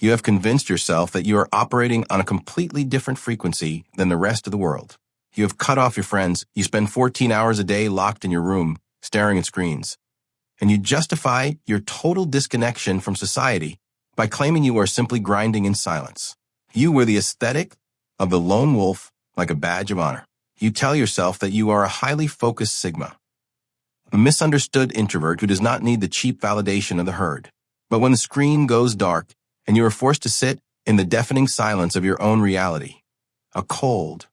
You have convinced yourself that you are operating on a completely different frequency than the rest of the world. You have cut off your friends. You spend 14 hours a day locked in your room, staring at screens. And you justify your total disconnection from society by claiming you are simply grinding in silence. You wear the aesthetic of the lone wolf like a badge of honor. You tell yourself that you are a highly focused Sigma, a misunderstood introvert who does not need the cheap validation of the herd. But when the screen goes dark and you are forced to sit in the deafening silence of your own reality, a cold,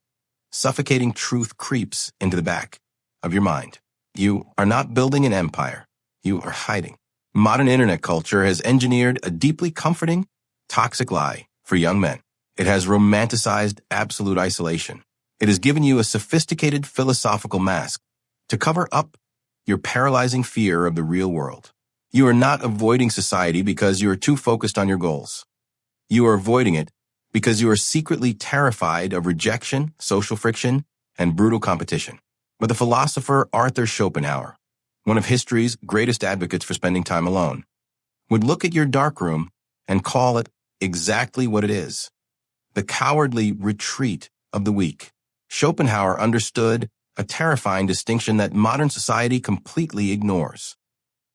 suffocating truth creeps into the back of your mind. You are not building an empire. You are hiding. Modern internet culture has engineered a deeply comforting, toxic lie for young men. It has romanticized absolute isolation. It has given you a sophisticated philosophical mask to cover up your paralyzing fear of the real world. You are not avoiding society because you are too focused on your goals. You are avoiding it because you are secretly terrified of rejection, social friction, and brutal competition. But the philosopher Arthur Schopenhauer, one of history's greatest advocates for spending time alone, would look at your darkroom and call it exactly what it is: the cowardly retreat of the weak. Schopenhauer understood a terrifying distinction that modern society completely ignores: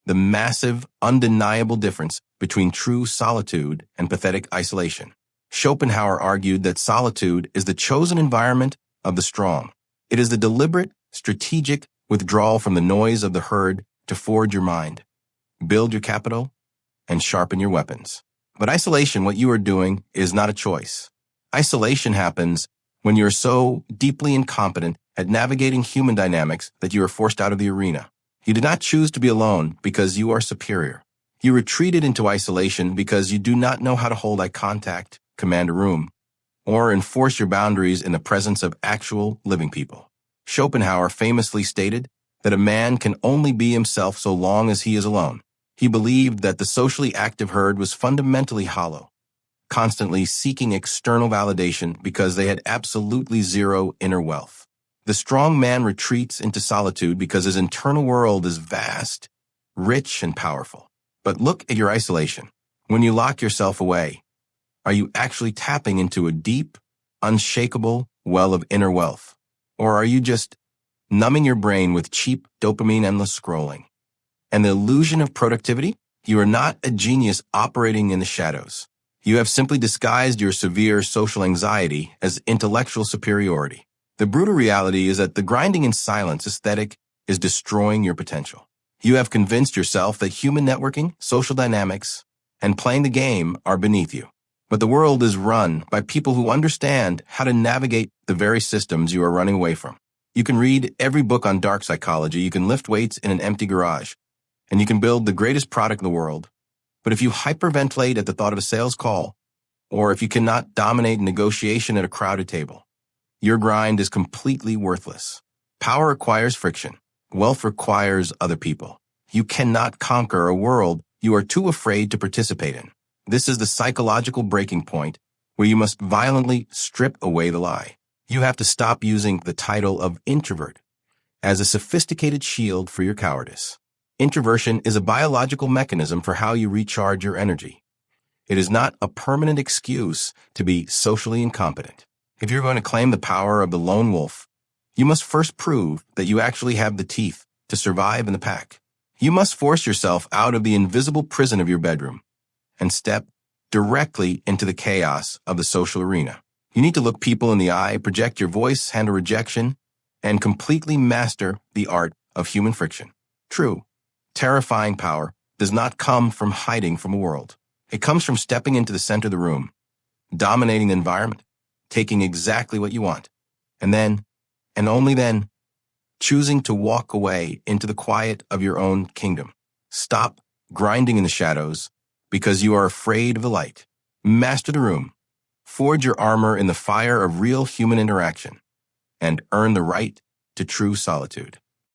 the massive, undeniable difference between true solitude and pathetic isolation. Schopenhauer argued that solitude is the chosen environment of the strong. It is the deliberate, strategic withdrawal from the noise of the herd to forge your mind, build your capital, and sharpen your weapons. But isolation, what you are doing, is not a choice. Isolation happens when you are so deeply incompetent at navigating human dynamics that you are forced out of the arena. You did not choose to be alone because you are superior. You retreated into isolation because you do not know how to hold eye contact, command a room, or enforce your boundaries in the presence of actual living people. Schopenhauer famously stated that a man can only be himself so long as he is alone. He believed that the socially active herd was fundamentally hollow, constantly seeking external validation because they had absolutely zero inner wealth. The strong man retreats into solitude because his internal world is vast, rich, and powerful. But look at your isolation. When you lock yourself away, are you actually tapping into a deep, unshakable well of inner wealth? Or are you just numbing your brain with cheap dopamine endless scrolling? And the illusion of productivity? You are not a genius operating in the shadows. You have simply disguised your severe social anxiety as intellectual superiority. The brutal reality is that the grinding in silence aesthetic is destroying your potential. You have convinced yourself that human networking, social dynamics, and playing the game are beneath you. But the world is run by people who understand how to navigate the very systems you are running away from. You can read every book on dark psychology, you can lift weights in an empty garage, and you can build the greatest product in the world. But if you hyperventilate at the thought of a sales call, or if you cannot dominate negotiation at a crowded table, your grind is completely worthless. Power requires friction. Wealth requires other people. You cannot conquer a world you are too afraid to participate in. This is the psychological breaking point where you must violently strip away the lie. You have to stop using the title of introvert as a sophisticated shield for your cowardice. Introversion is a biological mechanism for how you recharge your energy. It is not a permanent excuse to be socially incompetent. If you're going to claim the power of the lone wolf, you must first prove that you actually have the teeth to survive in the pack. You must force yourself out of the invisible prison of your bedroom and step directly into the chaos of the social arena. You need to look people in the eye, project your voice, handle rejection, and completely master the art of human friction. True, terrifying power does not come from hiding from a world. It comes from stepping into the center of the room, dominating the environment, taking exactly what you want, and then, and only then, choosing to walk away into the quiet of your own kingdom. Stop grinding in the shadows because you are afraid of the light. Master the room. Forge your armor in the fire of real human interaction and earn the right to true solitude.